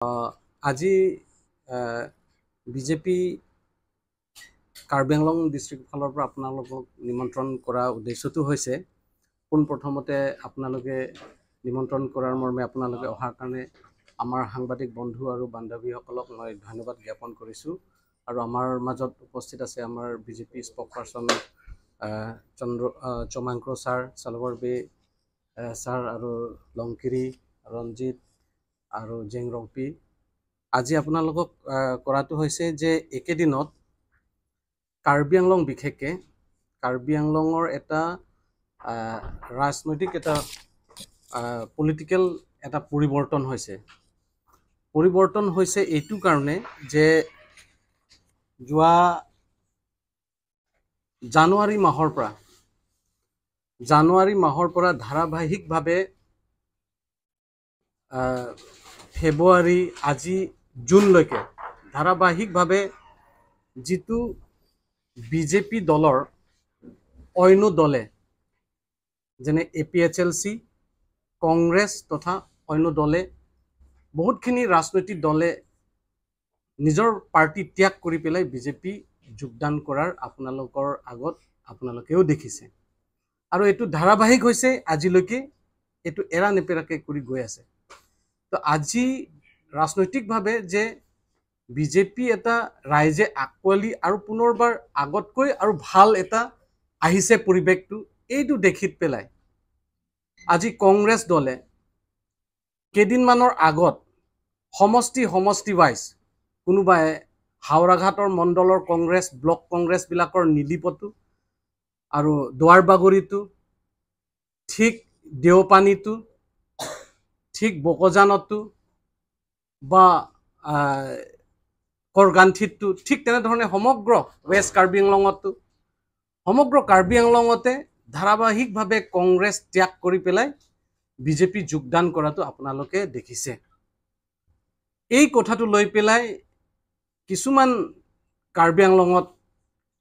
আজি BJP Karbi Anglong district ফালৰ পৰা আপোনালোকক নিমন্ত্ৰণ কৰা উদ্দেশ্যটো হৈছে পোনপ্ৰথমতে আপোনালোকে নিমন্ত্ৰণ কৰাৰ মৰ্মে আপোনালোকে অহাৰ কাৰণে আমাৰ সাংবাদিক বন্ধু আৰু বান্ধৱীসকলক মই ধন্যবাদ জ্ঞাপন কৰিছোঁ। আৰু আমাৰ মাজত উপস্থিত আছে আমাৰ বিজেপি স্প'কপাৰ্চন চমাংক্ৰ ছাৰ, চালৱাৰ বে ছাৰ আৰু লংকিৰি, ৰঞ্জিত আৰু জেং ৰংপি। আজি আপোনালোকক কৰাটো হৈছে যে একেদিনত কাৰ্বি আংলং বিশেষকৈ কাৰ্বি আংলঙৰ এটা ৰাজনৈতিক এটা পলিটিকেল এটা পৰিৱৰ্তন হৈছে এইটো কাৰণে যে যোৱা জানুৱাৰী মাহৰ পৰা ধাৰাবাহিকভাৱে ফেব্ৰুৱাৰী আজি জুনলৈকে ধাৰাবাহিকভাৱে যিটো বিজেপি দলৰ অন্য দলে যেনে APHLC, কংগ্ৰেছ তথা অন্য দলে বহুতখিনি ৰাজনৈতিক দলে নিজৰ পাৰ্টি ত্যাগ কৰি পেলাই বিজেপি যোগদান কৰাৰ আপোনালোকৰ আগত আপোনালোকেও দেখিছে। আৰু এইটো ধাৰাবাহিক হৈছে আজিলৈকে, এইটো এৰা নেপেৰাকৈ কৰি গৈ আছে। তো আজি ৰাজনৈতিকভাৱে যে বিজেপি এটা ৰাইজে আকোৱালি আৰু পুনৰবাৰ আগতকৈ আৰু ভাল এটা আহিছে পৰিৱেশটো, এইটো দেখি পেলাই আজি কংগ্ৰেছ দলে কেইদিনমানৰ আগত সমষ্টি ৱাইজ কোনোবাই হাওৰাঘাটৰ মণ্ডলৰ কংগ্ৰেছ, ব্লক কংগ্ৰেছবিলাকৰ নীলিপতো আৰু দুৱাৰবাগৰিটো, ঠিক দেওপানীটো, ঠিক বকজানতো বা কৰগান্থিতটো, ঠিক তেনেধৰণে সমগ্ৰ ৱেষ্ট কাৰ্বি আংলঙতো, সমগ্ৰ কাৰ্বি আংলঙতে ধাৰাবাহিকভাৱে কংগ্ৰেছ ত্যাগ কৰি পেলাই বিজেপি যোগদান কৰাটো আপোনালোকে দেখিছে। এই কথাটো লৈ পেলাই কিছুমান কাৰ্বি আংলঙত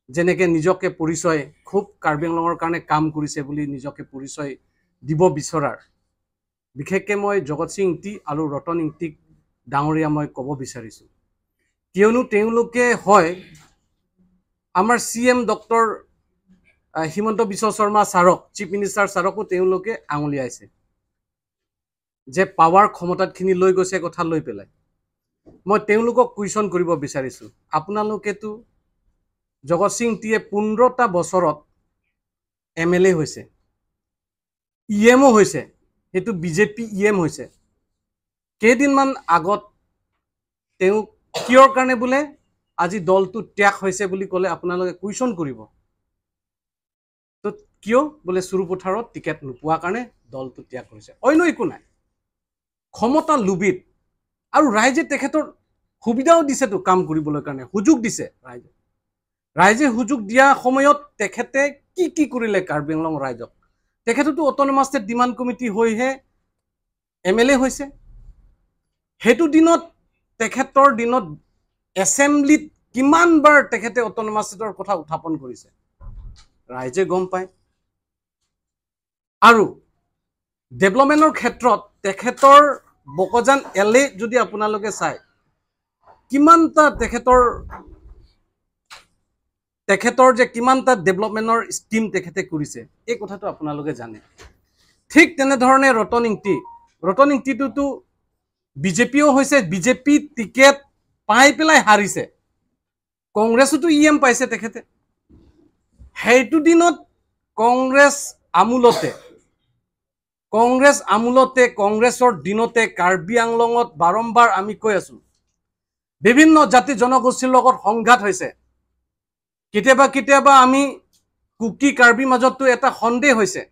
যেনেকৈ নিজকে পৰিচয়, খুব কাৰ্বি আংলঙৰ কাৰণে কাম কৰিছে বুলি নিজকে পৰিচয় দিব বিচৰাৰ, বিশেষকৈ মই জগত সিং ইংতি আৰু ৰতন ইংতিক ডাঙৰীয়া মই ক'ব বিচাৰিছোঁ। কিয়নো তেওঁলোকে হয় আমাৰ CM ডক্টৰ হিমন্ত বিশ্ব শৰ্মা ছাৰক, চিফ মিনিষ্টাৰ ছাৰকো তেওঁলোকে আঙুলিয়াইছে যে পাৱাৰ ক্ষমতাখিনি লৈ গৈছে কথা লৈ পেলাই। মই তেওঁলোকক কুৱেশ্যন কৰিব বিচাৰিছোঁ, আপোনালোকেতো জগত সিং ইংতিয়ে 15টা বছৰত MLA হৈছে, EMO হৈছে, সেইটো বিজেপি EM হৈছে। কেইদিনমান আগত তেওঁ কিয়ৰ কাৰণে বোলে আজি দলটো ত্যাগ হৈছে বুলি ক'লে আপোনালোকে কুৱেশ্যন কৰিব। তো কিয় বোলে চুৰুপথাৰত টিকেট নোপোৱা কাৰণে দলটো ত্যাগ হৈছে, অন্য একো নাই। ক্ষমতা লোভিত আৰু ৰাইজে তেখেতৰ সুবিধাও দিছেতো কাম কৰিবলৈ কাৰণে, সুযোগ দিছে ৰাইজে সুযোগ দিয়া সময়ত তেখেতে কি কৰিলে কাৰ্বি আংলং ৰাইজক। তেখেতেতো অট'নমাছ ষ্টেট ডিমাণ্ড কমিটি হৈহে MLA হৈছে। সেইটো দিনত তেখেতৰ দিনত এছেম্বলিত কিমানবাৰ তেখেতে অট'নমাছ ষ্টেটৰ কথা উত্থাপন কৰিছে ৰাইজে গম পায়। আৰু ডেভেলপমেণ্টৰ ক্ষেত্ৰত তেখেতৰ বকজান LA যদি আপোনালোকে চায়, কিমানটা তেখেতৰ যে কিমানটা ডেভেলপমেণ্টৰ স্কিম তেখেতে কৰিছে, এই কথাটো আপোনালোকে জানে। ঠিক তেনেধৰণে ৰতন ইংতিটোতো বিজেপিও হৈছে, বিজেপি টিকেট পাই পেলাই হাৰিছে, কংগ্ৰেছতো EM পাইছে তেখেতে। সেইটো দিনত কংগ্ৰেছ আমোলতে দিনতে কাৰ্বি আংলঙত বাৰম্বাৰ আমি কৈ আছো বিভিন্ন জাতি জনগোষ্ঠীৰ লগত সংঘাত হৈছে। কেতিয়াবা আমি কুকি কাৰ্বি মাজতো এটা সন্দেহ হৈছে,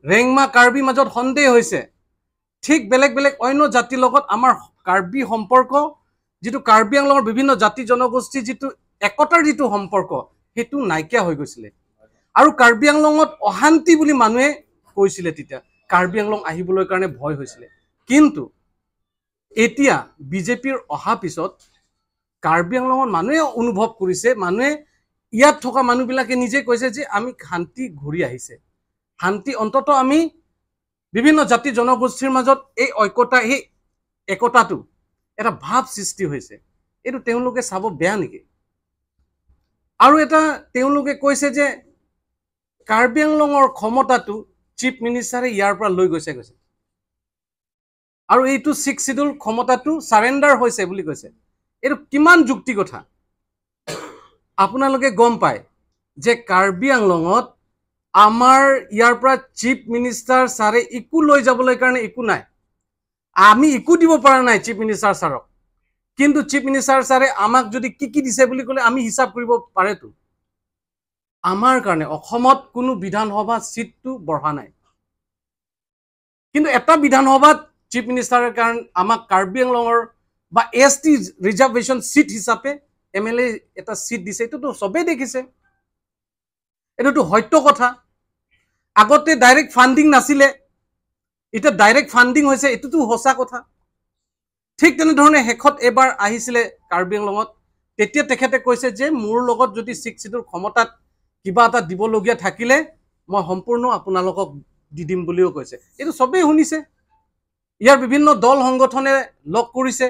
ৰেংমা কাৰ্বি মাজত সন্দেহ হৈছে, ঠিক বেলেগ অন্য জাতিৰ লগত আমাৰ কাৰ্বি সম্পৰ্ক, যিটো কাৰ্বি আংলঙৰ বিভিন্ন জাতি জনগোষ্ঠী যিটো একতাৰ যিটো সম্পৰ্ক, সেইটো নাইকিয়া হৈ গৈছিলে। আৰু কাৰ্বি আংলঙত অশান্তি বুলি মানুহে কৈছিলে, তেতিয়া কাৰ্বি আংলং আহিবলৈ কাৰণে ভয় হৈছিলে। কিন্তু এতিয়া বিজেপিৰ অহা পিছত কাৰ্বি আংলঙৰ মানুহে অনুভৱ কৰিছে, মানুহে ইয়াত থকা মানুহবিলাকে নিজে কৈছে যে আমি শান্তি ঘূৰি আহিছে, শান্তি অন্তত আমি বিভিন্ন জাতি জনগোষ্ঠীৰ মাজত এই ঐক্যতা, এই একতাটো এটা ভাৱ সৃষ্টি হৈছে এইটো তেওঁলোকে চাব বেয়া নেকি আৰু এটা তেওঁলোকে কৈছে যে কাৰ্বি আংলঙৰ ক্ষমতাটো চিফ মিনিষ্টাৰে ইয়াৰ পৰা লৈ গৈছে আৰু এইটো 6 শিডিউল ক্ষমতাটো সাৰেন্ডাৰ হৈছে বুলি কৈছে এইটো কিমান যুক্তি কথা আপোনালোকে গম পায় যে কাৰ্বি আংলঙত আমাৰ ইয়াৰ পৰা চিফ মিনিষ্টাৰ ছাৰে একো লৈ যাবলৈ কাৰণে একো নাই আমি একো দিব পৰা নাই চিফ মিনিষ্টাৰ ছাৰক কিন্তু চিফ মিনিষ্টাৰ ছাৰে আমাক যদি কি দিছে বুলি ক'লে আমি হিচাপ কৰিব পাৰেতো আমাৰ কাৰণে অসমত কোনো বিধানসভা সিটটো বঢ়া নাই কিন্তু এটা বিধানসভাত চিফ মিনিষ্টাৰৰ কাৰণ আমাক কাৰ্বি আংলঙৰ বা এছটি ৰিজাৰ্ভেশ্যন সিট হিচাপে এমএলএ এটা সিট দিছে এইটোতো সবেই দেখিছে এইটোতো সত্য কথা আগতে ডাইৰেক্ট ফান্ডিং নাছিলে এটা ডাইৰেক্ট ফান্ডিং হৈছে এটোতো হোসা কথা ঠিক তেনে ধৰণে হেখত এবাৰ আহিছিলে কাৰ্বি আংলঙত তেতিয়া তেখেতে কৈছে যে মোৰ লগত যদি 6 শিডিউল ক্ষমতাত কিবা এটা দিবলগীয়া থাকিলে মই সম্পূৰ্ণ আপোনালোকক দি দিম বুলিও কৈছে এটো সবেই শুনিছে ইয়াৰ বিভিন্ন দল সংগঠনে লগ কৰিছে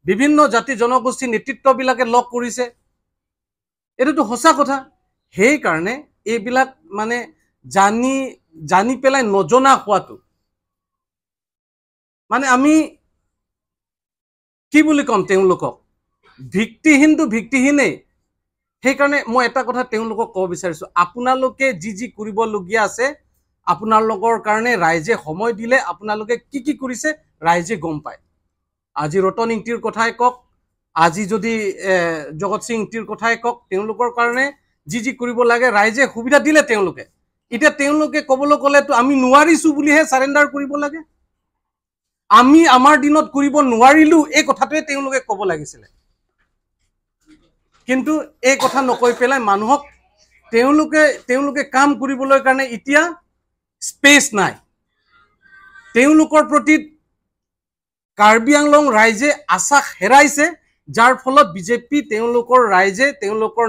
বিভিন্ন জাতি জনগোষ্ঠী নেতৃত্ববিলাকে লগ কৰিছে এটোতো হোসা কথা হেই কাৰণে এইবিলাক মানে জানি পেলাই নজনা হোৱাটো মানে আমি কি বুলি কম তেওঁলোকক ভিত্তিহীনেই সেইকাৰণে মই এটা কথা তেওঁলোকক ক'ব বিচাৰিছো আপোনালোকে যি কৰিবলগীয়া আছে আপোনালোকৰ কাৰণে ৰাইজে সময় দিলে আপোনালোকে কি কৰিছে ৰাইজে গম পায় আজি ৰতন ইংতিৰ কথাই কক আজি যদি জগত সিং ইংতিৰ কথাই কক তেওঁলোকৰ কাৰণে যি কৰিব লাগে ৰাইজে সুবিধা দিলে তেওঁলোকে এতিয়া তেওঁলোকে ক'বলৈ ক'লেতো আমি নোৱাৰিছো বুলিহে সাৰেন্ডাৰ কৰিব লাগে আমি আমাৰ দিনত কৰিব নোৱাৰিলো এই কথাটোৱে তেওঁলোকে ক'ব লাগিছিল কিন্তু এই কথা নকৈ পেলাই মানুহক তেওঁলোকে কাম কৰিবলৈ কাৰণে এতিয়া স্পেচ নাই তেওঁলোকৰ প্ৰতি কাৰ্বি আংলং ৰাইজে আশা হেৰাইছে যাৰ ফলত বিজেপি তেওঁলোকৰ ৰাইজে তেওঁলোকৰ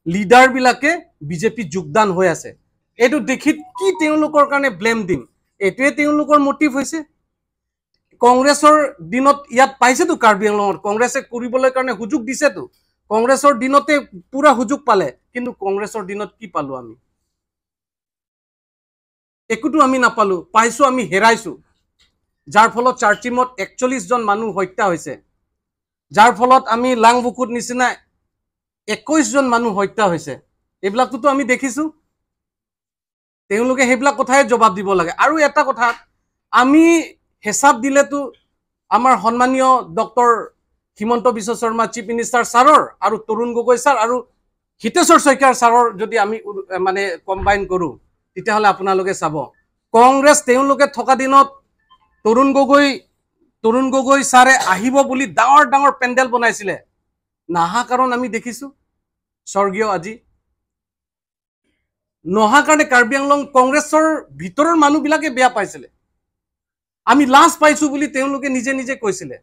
লিডাৰ বিলাকে বিজেপি যোগদান হৈ আছে এইটো দেখি কি তেওঁলোকৰ কাৰণে ব্লেম দিম এটোৱে তেওঁলোকৰ মোটিভ হৈছে কংগ্ৰেছৰ দিনত ইয়াত পাইছেতো কাৰ্বি আংলঙত কংগ্ৰেছে কৰিবলৈ কাৰণে সুযোগ দিছেতো কংগ্ৰেছৰ দিনতে পুৰা সুযোগ পালে কিন্তু কংগ্ৰেছৰ দিনত কি পালো আমি একোটো আমি নাপালো পাইছো আমি হেৰাইছো যাৰ ফলত চাৰ্চিমত 41 জন মানুহ হত্যা হৈছে যাৰ ফলত আমি লাংবুকুত নিচিনা 21 জন মানুহ হত্যা হৈছে এইবিলাকতো আমি দেখিছো তেওঁলোকে হেবিলাক কথাই জবাব দিব লাগে আৰু এটা কথা আমি হিসাব দিলেতো আমাৰ সন্মানীয় doctor Himanta Biswa Sharma chief minister ছাৰৰ আৰু তৰুণ গগৈ ছাৰ আৰু হিতেশ্বৰ শইকীয়াৰ ছাৰৰ যদি আমি মানে কম্বাইন কৰো তেতিয়াহলে আপোনালোকে চাব কংগ্ৰেছ তেওঁলোকে থকা দিনত তৰুণ গগৈ ছাৰে আহিব বুলি ডাঙৰ পেণ্ডেল বনাইছিলে নাহা কাৰণ আমি দেখিছো স্বৰ্গীয় আজি নহা কাৰণে কাৰ্বি আংলং কংগ্ৰেছৰ ভিতৰৰ মানুহবিলাকে বেয়া পাইছিলে আমি লাজ পাইছো বুলি তেওঁলোকে নিজে কৈছিলে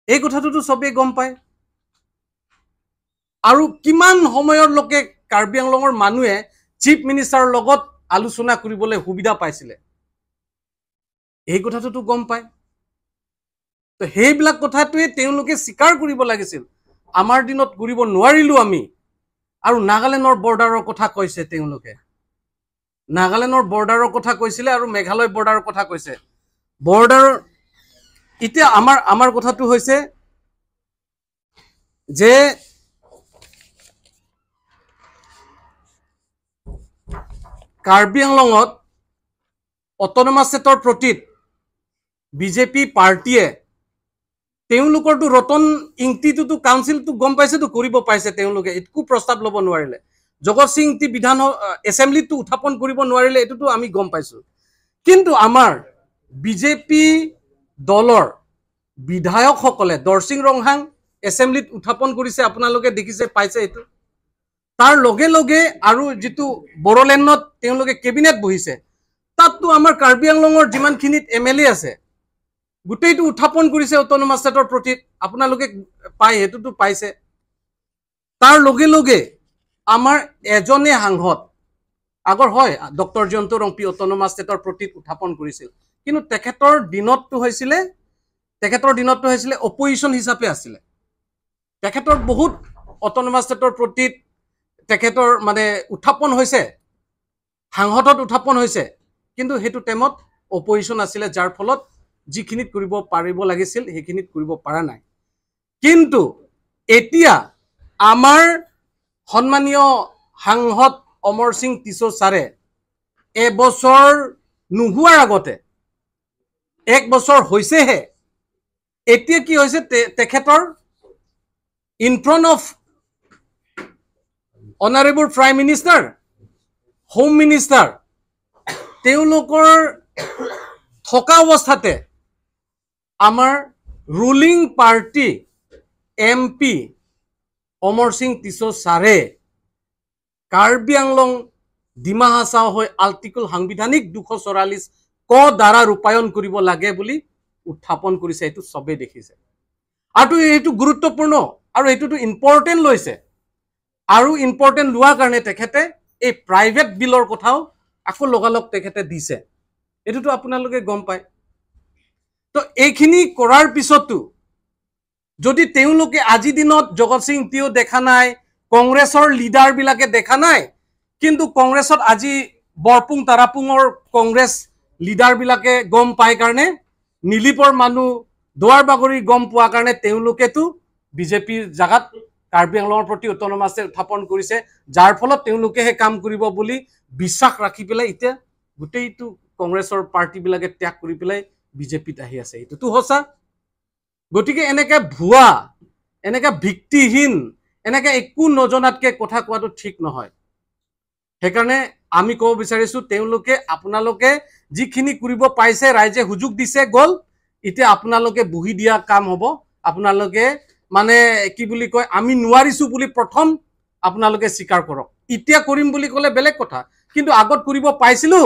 এই কথাটোতো সবেই গম পায় আৰু কিমান সময়ৰ লোকে কাৰ্বি আংলঙৰ মানুহে চিফ মিনিষ্টাৰৰ লগত আলোচনা কৰিবলৈ সুবিধা পাইছিলে এই কথাটোতো গম পায় তো হেইবিলাক কথাটোৱে তেওঁলোকে স্বীকাৰ কৰিব লাগিছিল আমাৰ দিনত কৰিব নোৱাৰিলো আমি আৰু নাগালেণ্ডৰ বৰ্ডাৰৰ কথা কৈছে তেওঁলোকে নাগালেণ্ডৰ বৰ্ডাৰৰ কথা কৈছিলে আৰু মেঘালয় বৰ্ডাৰৰ কথা কৈছে বৰ্ডাৰৰ এতিয়া আমাৰ কথাটো হৈছে যে কাৰ্বি আংলঙত অটোনমাস ষ্টেটৰ প্ৰতি বিজেপি পাৰ্টিয়ে তেওঁলোকৰটো ৰতন ইংতিটো কাউন্সিলটো গম পাইছেতো কৰিব পাইছে তেওঁলোকে একো প্ৰস্তাৱ ল'ব নোৱাৰিলে জগত সিং ইংতি বিধান এছেম্বলিটো উত্থাপন কৰিব নোৱাৰিলে এটোতো আমি গম পাইছো কিন্তু আমাৰ বিজেপি দলৰ বিধায়কসকলে দৰসিং ৰংহাং এছেম্বলিত উত্থাপন কৰিছে আপোনালোকে দেখিছে পাইছে এটো তাৰ লগে আৰু যেটো বড়োলেণ্ডত তেওঁলোকে কেবিনেট বহিছে তাততো আমাৰ কাৰ্বি আংলঙৰ যিমানখিনিত এমএলএ আছে গোটেইটো উত্থাপন কৰিছে অটোনমাস ষ্টেটৰ প্ৰতি আপোনালোকে পাই হেতুটো পাইছে তাৰ লগে আমাৰ এজনে সাংসদ আগৰ হয় ডক্টৰ জয়ন্ত ৰংপি অটোনমাস ষ্টেটৰ প্ৰতি উত্থাপন কৰিছিল কিন্তু তেখেতৰ দিনতটো হৈছিলে তেখেতৰ দিনতটো হৈছিলে অপজিশ্যন হিচাপে আছিলে তেখেতৰ বহুত অট'নমাছ ষ্টেটৰ প্ৰতি তেখেতৰ মানে উত্থাপন হৈছে সাংসদত উত্থাপন হৈছে কিন্তু সেইটো টাইমত অপজিশ্যন আছিলে যাৰ ফলত যিখিনিত কৰিব পাৰিব লাগিছিল সেইখিনিত কৰিব পৰা নাই কিন্তু এতিয়া আমাৰ সন্মানীয় সাংসদ অমৰ সিং টিছো ছাৰে এবছৰ নোহোৱাৰ আগতে 1 বছৰ হৈছেহে এতিয়া কি হৈছে তেখেতৰ in front of honourable prime minister home minister তেওঁলোকৰ থকা অৱস্থাতে আমাৰ ৰুলিং পাৰ্টি MP অমৰ সিং টিছো ছাৰে কাৰ্বি আংলং ডিমা হাছাও হৈ আৰ্টিকল সাংবিধানিক 244 ক দ্বাৰা ৰূপায়ণ কৰিব লাগে বুলি উত্থাপন কৰিছে এইটো সবে দেখিছে আৰু এইটো গুৰুত্বপূৰ্ণ আৰু এইটোটো ইম্পৰ্টেন্ট লৈছে আৰু ইম্পৰ্টেন্ট লোৱাৰ কাৰণে তেখেতে এই প্ৰাইভেট বিলৰ কথাও আকৌ লগালগ তেখেতে দিছে এইটোটো আপোনালোকে গম পায় তো এইখিনি কৰাৰ পিছতো যদি তেওঁলোকে আজি দিনত জগত সিং তিও দেখা নাই কংগ্ৰেছৰ লিডাৰ বিলাকে দেখা নাই কিন্তু কংগ্ৰেছত আজি বৰপুং তাৰাপুঙৰ কংগ্ৰেছ লিডাৰ বিলাকে গম পায় কাৰণে নীলিপৰ মানুহ দুৱাৰ বাগৰি গম পোৱা কাৰণে তেওঁলোকেতো বিজেপিৰ জাগাত কাৰ্বি আংলঙৰ প্ৰতি অট'নমাছ উত্থাপন কৰিছে যাৰ ফলত তেওঁলোকেহে কাম কৰিব বুলি বিশ্বাস ৰাখি পেলাই এতিয়া গোটেইটো কংগ্ৰেছৰ পাৰ্টি বিলাকে ত্যাগ কৰি পেলাই বিজেপিত আহি আছে এইটোতো সঁচা গতিকে এনেকে ভুৱা এনেকে ভিত্তিহীন এনেকে একো নজনাতকে কথা কোৱাটো ঠিক নহয় সেইকাৰণে আমি ক'ব বিচাৰিছো তেওঁলোকে আপোনালোকে যিখিনি কৰিব পাইছে ৰাইজে সুযোগ দিছে গ'ল এতিয়া আপোনালোকে বহি দিয়া কাম হ'ব আপোনালোকে মানে কি বুলি কয় আমি নোৱাৰিছো বুলি প্ৰথম আপোনালোকে স্বীকাৰ কৰক এতিয়া কৰিম বুলি ক'লে বেলেগ কথা কিন্তু আগত কৰিব পাইছিলো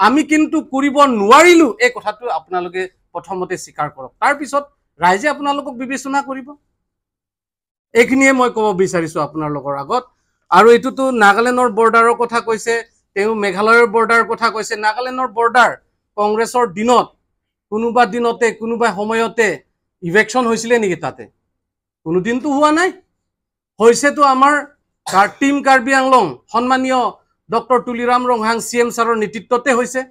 আমি কিন্তু কৰিব নোৱাৰিলো এই কথাটো আপোনালোকে প্ৰথমতে স্বীকাৰ কৰক তাৰ পিছত ৰাইজে আপোনালোকক বিবেচনা কৰিব এইখিনিয়ে মই ক'ব বিচাৰিছো আপোনালোকৰ আগত আৰু এইটোতো নাগালেণ্ডৰ বৰ্ডাৰৰ কথা কৈছে তেওঁ মেঘালয়ৰ বৰ্ডাৰ কথা কৈছে নাগালেণ্ডৰ বৰ্ডাৰ কংগ্ৰেছৰ দিনত কোনোবা দিনতে কোনোবা সময়তে ইলেকশ্যন হৈছিলে নেকি তাতে কোনো দিনটো হোৱা নাই হৈছেতো আমাৰ টিম কাৰ্বি আংলং সন্মানীয় ডক্টৰ তুলিৰাম ৰংহাং CM ছাৰৰ নেতৃত্বতে হৈছে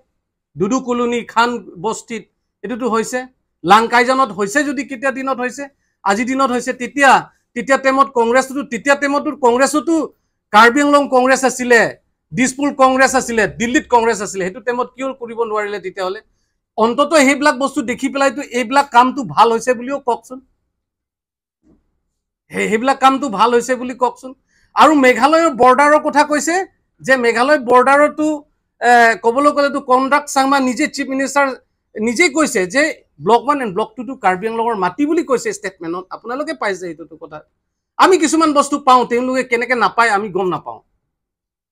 দুদু কলোনী খান বস্তিত এটোটো হৈছে লাংকাইজনত হৈছে যদি কেতিয়া দিনত হৈছে আজি দিনত হৈছে তেতিয়া টাইমত কংগ্ৰেছটো তেতিয়া টাইমতো কংগ্ৰেছতো কাৰ্বি আংলং কংগ্ৰেছ আছিলে দিছপুৰ কংগ্ৰেছ আছিলে দিল্লীত কংগ্ৰেছ আছিলে হেতু টাইমত কিয় কৰিব নোৱাৰিলে তেতিয়া হলে অন্তত হেবিলাক বস্তু দেখি পেলাইতো এইবিলাক কামটো ভাল হৈছে বুলিও ককচোন হেবিলাক কামটো ভাল হৈছে বুলি ককচোন আৰু মেঘালয়ৰ বৰ্ডাৰৰ কথা কৈছে যে মেঘালয় বৰ্ডাৰতো কবলৈ গলেতো কনৰাক চাংমা নিজে চিফ মিনিষ্টাৰ নিজে কৈছে যে ব্লক 1 এণ্ড ব্লক 2 টো কাৰ্বি আংলঙৰ মাটি বুলি কৈছে ষ্টেটমেন্টত আপোনালোকে পাইছে এইটো কথা আমি কিছুমান বস্তু পাওঁ তেওঁলোকে কেনেকে নাপায় আমি গম নাপাওঁ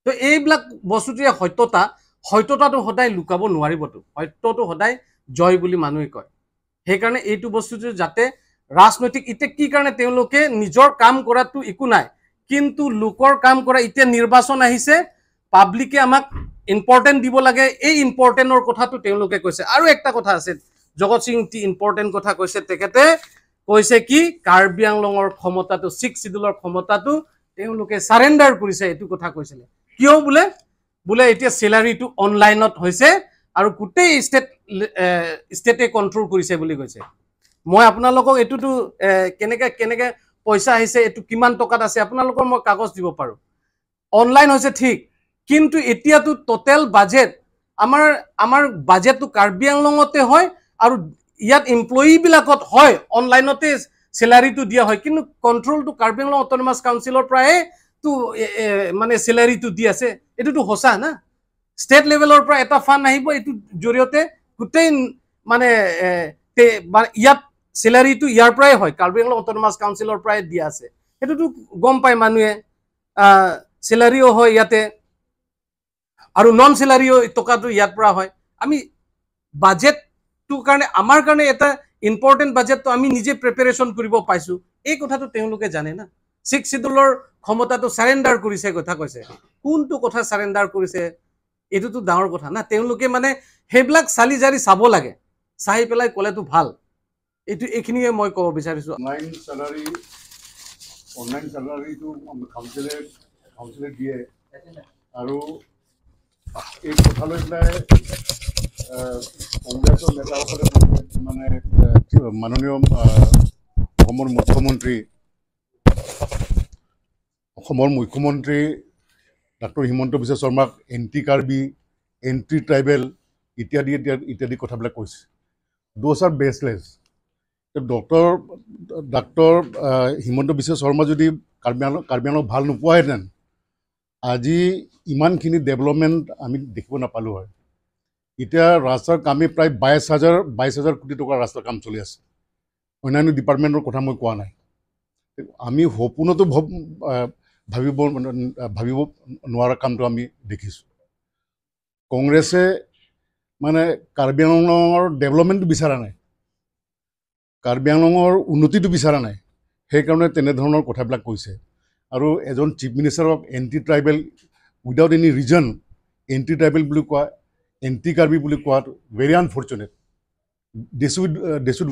তো এইবিলাক বস্তুটোৱে সত্যতাটো সদায় লুকাব নোৱাৰিবতো সত্যটো সদায় জয় বুলি মানুহে কয় সেইকাৰণে এইটো বস্তুটো যাতে ৰাজনৈতিক এতিয়া কি কাৰণে তেওঁলোকে নিজৰ কাম কৰাটো একো নাই কিন্তু লোকৰ কাম কৰা এতিয়া নিৰ্বাচন আহিছে পাব্লিকে আমাক ইম্পৰ্টেন্ট দিব লাগে এই ইম্পৰ্টেন্টৰ কথাটো তেওঁলোকে কৈছে আৰু একটা কথা আছে জগত সিং টি ইম্পৰ্টেন্ট কথা কৈছে তেখেতে কৈছে কি কাৰ্বি আংলঙৰ ক্ষমতাটো 6 শিডিউলৰ ক্ষমতাটো তেওঁলোকে সাৰেন্ডাৰ কৰিছে এইটো কথা কৈছিলে কিয় বোলে এতিয়া স্যালাৰিটো অনলাইনত হৈছে আৰু গোটেই ষ্টেটে কন্ট্ৰোল কৰিছে বুলি কৈছে মই আপোনালোকক এটোটো কেনেকে পইচা আহিছে এটো কিমান টকাত আছে আপোনালোকৰ মই কাগজ দিব পাৰো অনলাইন হৈছে ঠিক কিন্তু এতিয়াটো টোটাল বাজেট আমাৰ বাজেটটো কাৰ্বি আংলঙতে হয় আৰু ইয়াত এমপ্লয়ি বিলাকত হয় অনলাইনতে স্যালাৰিটো দিয়া হয় কিন্তু কন্ট্ৰোলটো কাৰ্বি আংলং অট'নমাছ কাউন্সিলৰ পৰাই তো মানে স্যালাৰিটো দি আছে এটোটো হোসা না স্টেট লেভেলৰ পৰা এটা ফান্ড আহিব এটো জৰিয়তে গোটেই মানে ইয়াত স্যালাৰিটো ইয়াৰ পৰাই হয় কাৰ্বি আংলং অট'নমাছ কাউন্সিলৰ পৰাই দিয়া আছে এটোটো গম পায় মানুহে স্যালাৰিও হয় ইয়াতে আৰু নন স্যালাৰিও টকাটো ইয়াৰ পৰা হয় আমি বাজেটটো কাৰণে আমাৰ কাৰণে এটা ইম্পৰ্টেন্ট বাজেটটো আমি নিজে প্ৰিপাৰেচন কৰিব পাইছো এই কথাটো তেওঁলোকে জানে না 6 শিডিউলৰ ক্ষমতাটো সাৰেন্ডাৰ কৰিছে কথা কৈছে কোনটো কথা সাৰেন্ডাৰ কৰিছে এটোটো ডাঙৰ কথা না তেওঁলোকে মানে হেবিলাক চালি জাৰি চাব লাগে চাই পেলাই কলেটো ভাল এইখিনিয়ে মই ক'ব বিচাৰিছোঁ। অনলাইন চেলাৰীটো কাউন্সিলে দিয়ে আৰু এই কথা লৈ পেলাই কংগ্ৰেছৰ নেতাসকলে মানে মাননীয় অসমৰ মুখ্যমন্ত্ৰী ডক্টৰ হিমন্ত বিশ্ব শৰ্মাক এণ্টি কাৰ্বি, এণ্টি ট্ৰাইবেল ইত্যাদি কথাবিলাক কৈছে। Those are baseless. Doctor Himanta Biswa Sarma যদি কাৰ্বি আংলঙক ভাল নোপোৱাহেঁতেন আজি ইমানখিনি ডেভেলপমেণ্ট আমি দেখিব নাপালোঁ হয়। এতিয়া ৰাস্তাৰ কামেই প্ৰায় 22,000 কোটি টকাৰ ৰাস্তাৰ কাম চলি আছে। অন্যান্য ডিপাৰ্টমেণ্টৰ কথা মই কোৱা নাই। আমি সপোনতো ভাবিব নোৱাৰা কামটো আমি দেখিছোঁ। কংগ্ৰেছে মানে কাৰ্বি আংলঙৰ ডেভেলপমেণ্টটো বিচৰা নাই, কাৰ্বি আংলঙৰ উন্নতিটো বিচৰা নাই, সেইকাৰণে তেনেধৰণৰ কথাবিলাক কৈছে। আৰু এজন chief minister of anti tribal without any reason anti tribal বুলি কোৱা, এণ্টি কাৰ্বি বুলি কোৱাটো very unfortunate. They should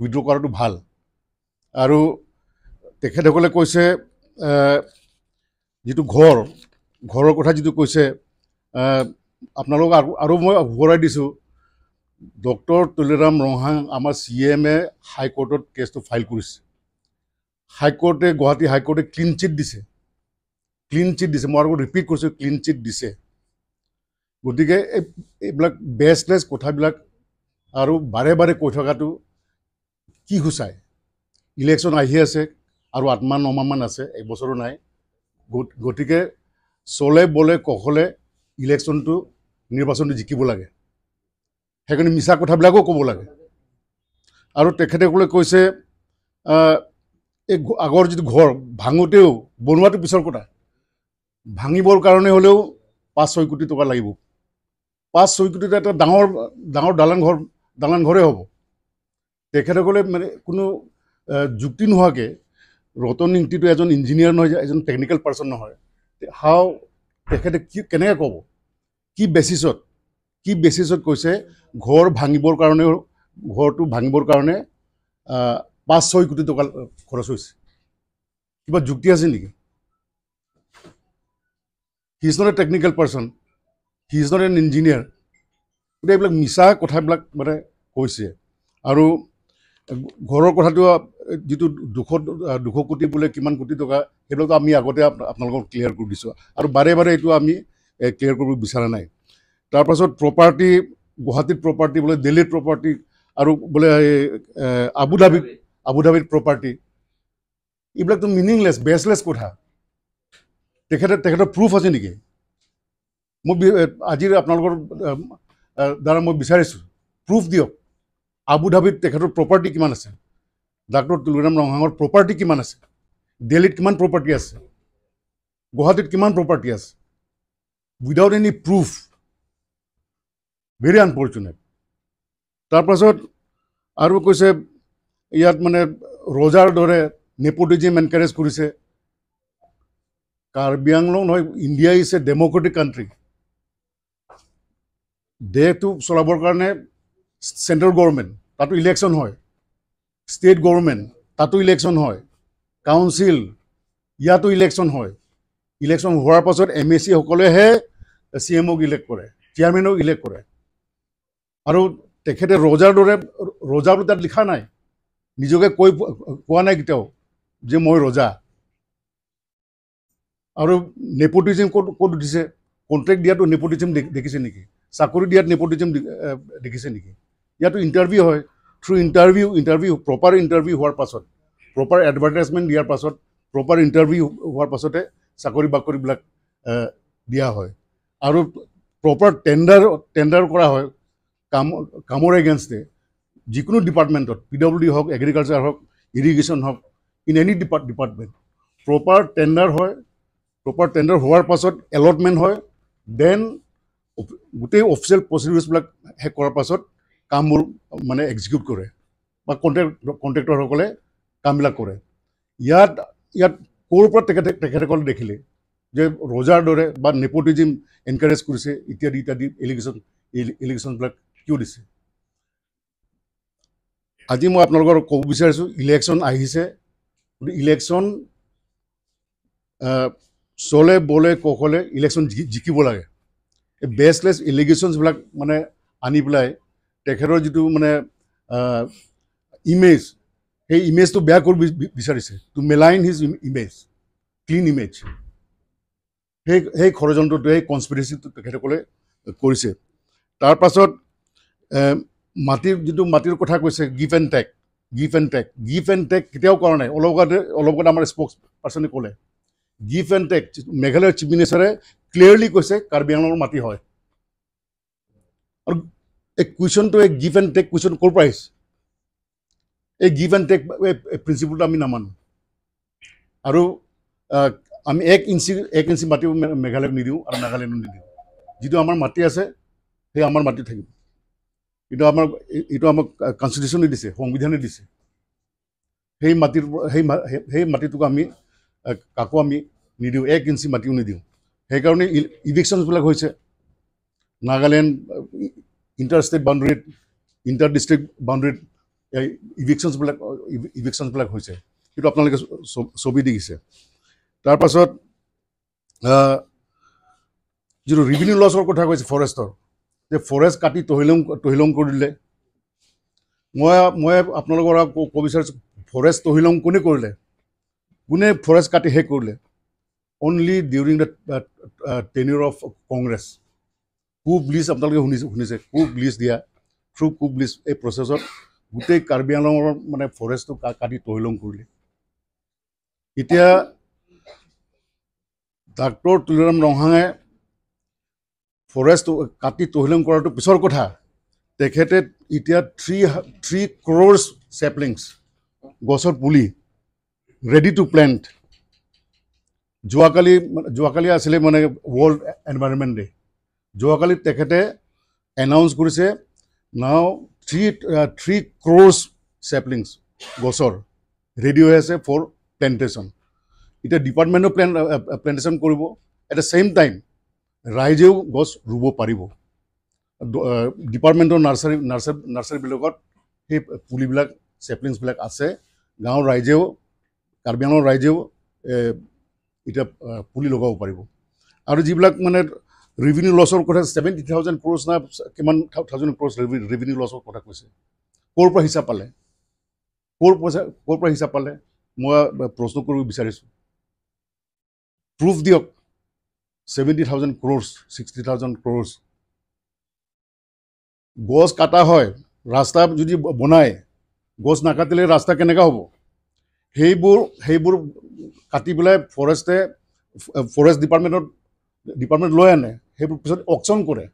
withdraw কৰাটো ভাল। আৰু তেখেতসকলে কৈছে যিটো ঘৰৰ কথা যিটো কৈছে, আপোনালোক আৰু মই সোঁৱৰাই দিছোঁ, ডক্টৰ তুলিৰাম ৰংহাং আমাৰ CM-এ হাইকোৰ্টত কেছটো ফাইল কৰিছে। গুৱাহাটী হাইকোৰ্টে ক্লিন চিট দিছে। মই আৰু ৰিপিট কৰিছোঁ, ক্লিন চিট দিছে। গতিকে এইবিলাক বেচলেছ কথাবিলাক আৰু বাৰে বাৰে কৈ থকাটো কি সূচায়? ইলেকশ্যন আহি আছে আৰু 8-9 মাহমান আছে, একবছৰো নাই। গতিকে চলে বলে কখলে নিৰ্বাচনটো জিকিব লাগে, সেইকাৰণে মিছা কথাবিলাকো ক'ব লাগে। আৰু তেখেতসকলে কৈছে এই আগৰ যিটো ঘৰ ভাঙোতেও বনোৱাটো পিছৰ কথা, ভাঙিবৰ কাৰণে হ'লেও 5-6 কোটি টকা লাগিব। 5-6 কোটি টকা এটা ডাঙৰ দালান ঘৰে হ'ব। তেখেতসকলে মানে কোনো যুক্তি নোহোৱাকৈ, ৰতন ইংতিটো এজন ইঞ্জিনিয়াৰ নহয়, এজন টেকনিকেল পাৰ্চন নহয়, তেখেতে কেনেকৈ ক'ব? কি বেচিছত কৈছে ঘৰটো ভাঙিবৰ কাৰণে 5-6 কোটি টকা খৰচ হৈছে? কিবা যুক্তি আছে নেকি? He is not a technical person, he is not an engineer. গতিকে এইবিলাক মিছা কথাবিলাক মানে কৈছে। আৰু ঘৰৰ কথাটো যিটো 200 কোটি বোলে কিমান কোটি টকা, সেইবিলাকতো আমি আগতে আপোনালোকক ক্লিয়াৰ কৰি দিছোঁ, আৰু বাৰে বাৰে এইটো আমি ক্লিয়াৰ কৰিব বিচৰা নাই। তাৰপাছত প্ৰপাৰ্টি, গুৱাহাটীত প্ৰপাৰ্টি বোলে, দিল্লীত প্ৰপাৰ্টি, আৰু বোলে আবুধাবিত প্ৰপাৰ্টি, এইবিলাকতো মিনিংলেছ, বেচলেছ কথা। তেখেতৰ প্ৰুফ আছে নেকি? আজি আপোনালোকৰ দ্বাৰা মই বিচাৰিছোঁ, প্ৰুফ দিয়ক। আবুধাবিত তেখেতৰ প্ৰপাৰ্টি কিমান আছে? ডক্টৰ তুলিৰাম ৰংহাঙৰ প্ৰপাৰ্টি কিমান আছে? দিল্লীত কিমান প্ৰপাৰ্টি আছে? গুৱাহাটীত কিমান প্ৰপাৰ্টি আছে? Without any proof, very unfortunate. তাৰপাছত আৰু কৈছে ইয়াত মানে ৰজাৰ দৰে নেপোটিজিম এনকাৰেজ কৰিছে। কাৰ্বি আংলং নহয়, India is a democratic country. দেশটো চলাবৰ কাৰণে চেণ্ট্ৰেল গভৰ্ণমেণ্ট, তাতো ইলেকশ্যন হয়, ষ্টেট গভৰ্ণমেণ্ট, তাতো ইলেকশ্যন হয়, কাউন্সিল, ইয়াতো ইলেকশ্যন হয়। ইলেকশ্যন হোৱাৰ পাছত MAC সকলেহে CM-ক ইলেক্ট কৰে, চেয়াৰমেনক ইলেক্ট কৰে। আৰু তেখেতে ৰজাৰ দৰে, ৰজা বুলি তাত লিখা নাই, নিজকে কোৱা নাই কেতিয়াও যে মই ৰজা। আৰু নেপোটিজিম ক'ত উঠিছে? কণ্ট্ৰেক্ট দিয়াটো নেপোটিজিম দেখিছে নেকি? চাকৰি দিয়াত নেপোটিজিম দেখিছে নেকি? ইয়াতো ইণ্টাৰভিউ হয়, থ্ৰু ইণ্টাৰভিউ প্ৰপাৰ ইণ্টাৰভিউ হোৱাৰ পাছত, প্ৰপাৰ এডভাৰটাইজমেণ্ট দিয়াৰ পাছত, প্ৰপাৰ ইণ্টাৰভিউ হোৱাৰ পাছতে চাকৰি বাকৰিবিলাক দিয়া হয়। আৰু প্ৰপাৰ টেণ্ডাৰ কৰা হয় কামৰ এগেইনষ্টে, যিকোনো ডিপাৰ্টমেণ্টত, PWD হওক, এগ্ৰিকালচাৰ হওক, ইৰিগেশ্যন হওক, in any department proper tender হয়। প্ৰপাৰ টেণ্ডাৰ হোৱাৰ পাছত এলটমেণ্ট হয়, দেন গোটেই অফিচিয়েল প্ৰচিডিউৰ্ছবিলাক শেষ কৰাৰ পাছত কামবোৰ মানে এক্সিকিউট কৰে, বা কণ্ট্ৰেক্টৰসকলে কামবিলাক কৰে। ইয়াত ক'ৰ পৰা তেখেতসকলে দেখিলে যে ৰজাৰ দৰে বা নেপোটিজিম এনকাৰেজ কৰিছে ইত্যাদি এলিগেশ্যনবিলাক কিয় দিছে? আজি মই আপোনালোকৰ ক'ব বিচাৰিছোঁ ইলেকশ্যন আহিছে ইলেকশ্যন চলে বলে কৌশলে ইলেকশ্যন জিকিব লাগে এই বেছলেছ এলিগেশ্যনছবিলাক মানে আনি পেলাই তেখেতৰ যিটো মানে ইমেজ সেই ইমেজটো বেয়া কৰিব বিচাৰিছে to malign his image clean image সেই ষড়যন্ত্ৰটো সেই কনস্পিৰেচিটো তেখেতসকলে কৰিছে তাৰ পাছত মাটিৰ কথা কৈছে গিভ এণ্ড টেক কেতিয়াও কৰা নাই অলপ আগতে আমাৰ স্প'ক্স পাৰ্চনে ক'লে গিভ এণ্ড টেক মেঘালয়ৰ চিফ মিনিষ্টাৰে ক্লিয়াৰলি কৈছে কাৰ্বি আংলঙৰ মাটি হয় আৰু এই কুৱেশ্যনটো এই গিভ এণ্ড টেক কুৱেশ্যন ক'ৰ পৰা আহিছে এই গিভ এণ্ড টেক প্ৰিন্সিপলটো আমি নামানো আৰু আমি এক ইঞ্চি মাটিও মেঘালয়ক নিদিওঁ আৰু নাগালেণ্ডক নিদিওঁ যিটো আমাৰ মাটি আছে সেই আমাৰ মাটি থাকিব এইটো আমাক কনষ্টিটিউশ্যনে দিছে সংবিধানে দিছে সেই মাটিটোক আমি কাকো আমি নিদিওঁ এক ইঞ্চি মাটিও নিদিওঁ সেইকাৰণে ইভিকশ্যনছবিলাক হৈছে নাগালেণ্ড ইণ্টাৰ বাউণ্ডেৰীত ইণ্টাৰ ডিষ্ট্ৰিক্ট বাউণ্ডেৰীত ইভিকশ্যনছবিলাক হৈছে সেইটো আপোনালোকে ছবি দেখিছে তাৰ পাছত যিটো ৰেভিনিউ লছৰ কথা কৈছে ফৰেষ্টৰ যে ফৰেষ্ট কাটি তহিলং কৰি দিলে মই আপোনালোকৰ ক'ব বিচাৰিছোঁ ফৰেষ্ট তহিলং কোনে কৰিলে কোনে ফৰেষ্ট কাটি শেষ কৰিলে only during the tenure of Congress coupe list আপোনালোকে শুনিছে কুপ লিষ্ট দিয়া থ্ৰু কুপ লিষ্ট এই প্ৰচেছত গোটেই কাৰ্বি আংলঙৰ মানে ফৰেষ্টটো কাটি তহিলং কৰিলে এতিয়া ডাক্তৰ তুলিৰাম ৰংহাঙে ফৰেষ্ট কাটি তহিলং কৰাটো পিছৰ কথা তেখেতে এতিয়া 3 crore চেপলিংছ গছৰ পুলি ৰেডি টু প্লেণ্ট যোৱাকালি আছিলে মানে ৱৰ্ল্ড এনভাইৰনমেণ্ট ডে যোৱাকালি তেখেতে এনাউন্স কৰিছে নাও 3 crore চেপলিংছ গছৰ ৰেডি হৈ আছে ফৰ প্লেণ্টেশ্যন এতিয়া ডিপাৰ্টমেণ্টৰ প্লেণ্টেশ্যন কৰিব এট দ্য ছেইম টাইম ৰাইজেও গছ ৰুব পাৰিব ডিপাৰ্টমেণ্টৰ নাৰ্চাৰীবিলাকত সেই পুলিবিলাক চেপলিংছবিলাক আছে গাঁৱৰ ৰাইজেও কাৰ্বি আংলঙৰ ৰাইজেও এতিয়া পুলি লগাব পাৰিব আৰু যিবিলাক মানে ৰেভিনিউ লছৰ কথা 70,000 crore না কিমান 1,000 crore ৰেভিনিউ লছৰ কথা কৈছে ক'ৰ পৰা হিচাপ পালে মই প্ৰশ্ন কৰিব বিচাৰিছোঁ প্ৰুফ দিয়ক 70,000 crore 60,000 crore গছ কাটা হয় ৰাস্তা যদি বনায় গছ নাকাটিলে ৰাস্তা কেনেকৈ হ'ব সেইবোৰ কাটি পেলাই ফৰেষ্ট ডিপাৰ্টমেণ্ট লৈ আনে সেইবোৰ পিছত অকশ্যন কৰে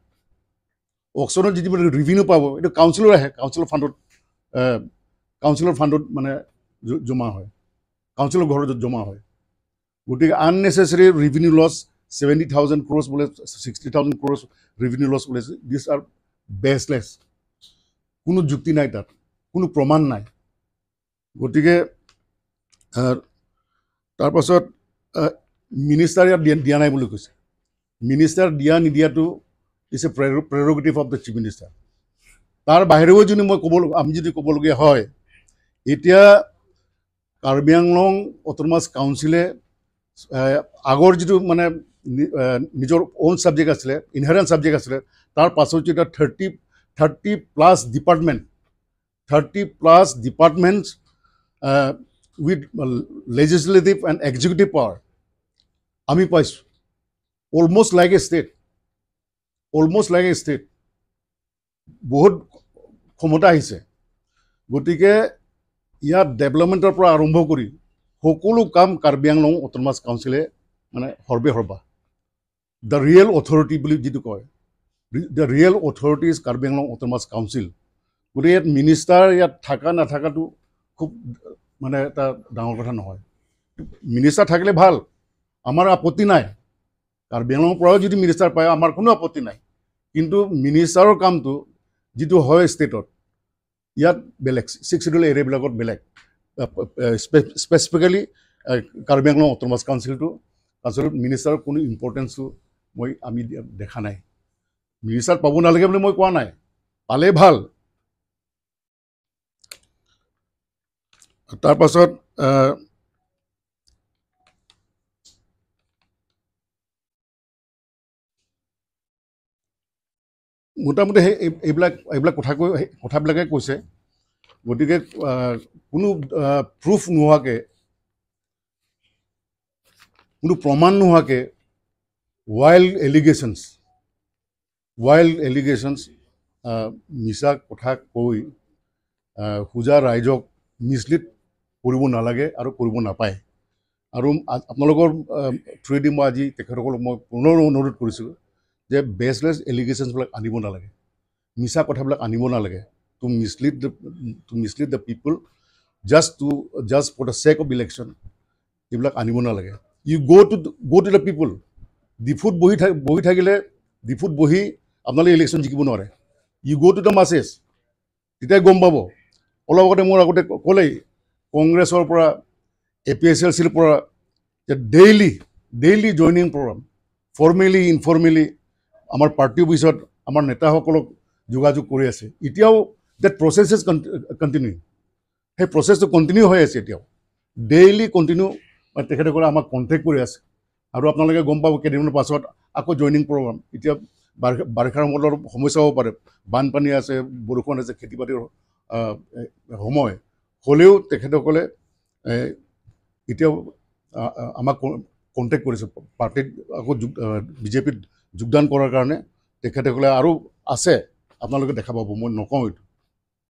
অকশ্যনত যিবিলাক ৰেভিনিউ পাব এইটো কাউন্সিলৰ আহে কাউন্সিলৰ ফাণ্ডত মানে জমা হয় কাউন্সিলৰ ঘৰত জমা হয় গতিকে আননেচেচাৰী ৰেভিনিউ লছ 70,000 crore বোলে 60,000 crore ৰেভিনিউ লছ বোলে দিছ আৰ বেছলেছ কোনো যুক্তি নাই তাত কোনো প্ৰমাণ নাই গতিকে তাৰপাছত মিনিষ্টাৰ ইয়াত দিয়া নাই বুলি কৈছে মিনিষ্টাৰ দিয়া নিদিয়াটো is a prerogative of the chief minister তাৰ বাহিৰেও যদি আমি যদি ক'বলগীয়া হয় এতিয়া কাৰ্বি আংলং অট'নমাছ কাউন্সিলে আগৰ যিটো মানে নিজৰ অ'ন ছাবজেক্ট আছিলে ইনহেৰেণ্ট ছাবজেক্ট আছিলে তাৰ পাছত যেতিয়া 30+ departments with legislative and executive power আমি পাইছোঁ অলমষ্ট লাইক এ ষ্টেট বহুত ক্ষমতা আহিছে গতিকে ইয়াত ডেভেলপমেণ্টৰ পৰা আৰম্ভ কৰি সকলো কাম কাৰ্বি আংলং অট'নমাছ কাউন্সিলে মানে সৰ্বা দ্য ৰিয়েল অথৰিটি বুলি যিটো কয় the real authority is Karbi Anglong autonomous council গতিকে ইয়াত মিনিষ্টাৰ ইয়াত থকা নাথাকাটো খুব মানে এটা ডাঙৰ কথা নহয় মিনিষ্টাৰ থাকিলে ভাল আমাৰ আপত্তি নাই কাৰ্বি আংলঙৰ পৰাও যদি মিনিষ্টাৰ পায় আমাৰ কোনো আপত্তি নাই কিন্তু মিনিষ্টাৰৰ কামটো যিটো হয় ষ্টেটত ইয়াত বেলেগ 6 শিডিউল এৰিয়াবিলাকত বেলেগ স্পেচিফিকেলি কাৰ্বি আংলং অট'নমাছ কাউন্সিলত মিনিষ্টাৰৰ কোনো ইম্পৰ্টেঞ্চটো আমি দেখা নাই মিনিষ্টাৰ পাব নালাগে বুলি মই কোৱা নাই পালে ভাল তাৰপাছত মোটামুটি এইবিলাক কথাবিলাকে কৈছে। গতিকে কোনো প্ৰুফ নোহোৱাকৈ, কোনো প্ৰমাণ নোহোৱাকৈ ৱাইল্ড এলিগেশ্যনছ মিছা কথা কৈ সুজা ৰাইজক মিছলিড কৰিব নালাগে আৰু কৰিব নাপায়। আৰু আপোনালোকৰ থ্ৰুৱেদি মই আজি তেখেতসকলক মই পুনৰ অনুৰোধ কৰিছোঁ যে বেছলেছ এলিগেশ্যনছবিলাক আনিব নালাগে, মিছা কথাবিলাক আনিব নালাগে, to mislead the people just for the sake of election. এইবিলাক আনিব নালাগে। ইউ গ' টু দ্য পিপল। ডিফুত বহি আপোনালোকে ইলেকশ্যন জিকিব নোৱাৰে। ইউ গ' টু দ্য মাছেছ, তেতিয়াই গম পাব। অলপ আগতে ক'লেই কংগ্ৰেছৰ পৰা APSLCৰ পৰা ডেইলি জইনিং প্ৰগ্ৰাম, ফৰ্মেলি ইনফৰ্মেলি আমাৰ পাৰ্টি অফিচত আমাৰ নেতাসকলক যোগাযোগ কৰি আছে। এতিয়াও ডেট প্ৰচেছ ইজ কণ্টিনিউ। সেই প্ৰচেছটো কণ্টিনিউ হৈ আছে এতিয়াও, ডেইলি কণ্টিনিউ। তেখেতসকলে আমাক কণ্টেক্ট কৰি আছে। আৰু আপোনালোকে গম পাব কেইদিনমানৰ পাছত আকৌ জইনিং প্ৰগ্ৰাম। এতিয়া বাৰিষাৰ সময়ত অলপ সমস্যা হ'ব পাৰে, বানপানী আছে, বৰষুণ আছে, খেতি বাতিৰ সময় হ'লেও তেখেতসকলে এতিয়াও আমাক কণ্টেক্ট কৰিছে পাৰ্টিত আকৌ বিজেপিত যোগদান কৰাৰ কাৰণে। তেখেতসকলে আৰু আছে, আপোনালোকে দেখা পাব, মই নকওঁ এইটো।